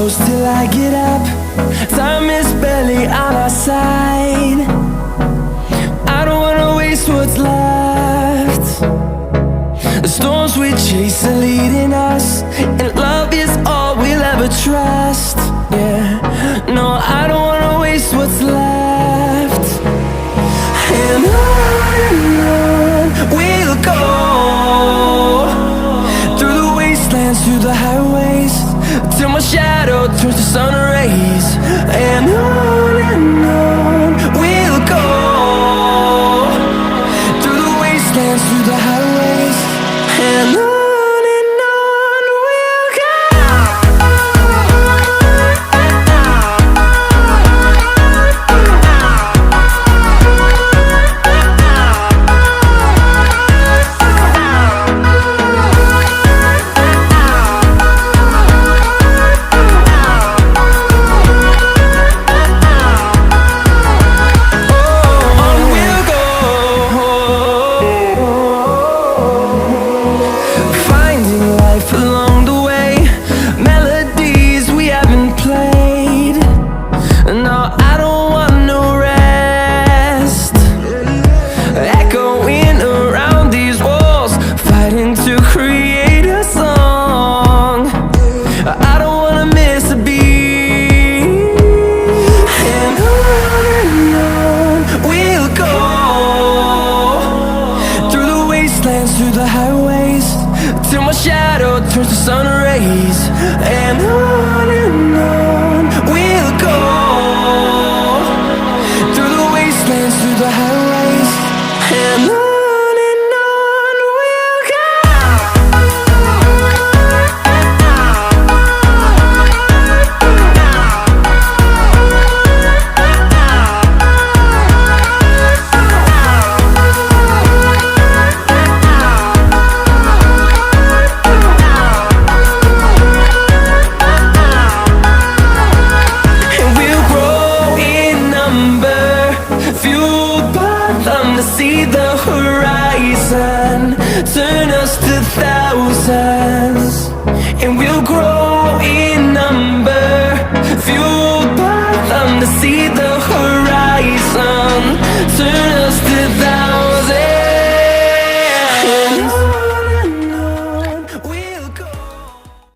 close till I get up. Time is barely on our side. I don't wanna waste what's left. The storms we chase are leading us, and love is all we'll ever trust. Yeah, no, I don't wanna waste what's left. And on we'll go, through the wastelands, through the highways, till my shadow turns to sun rays. And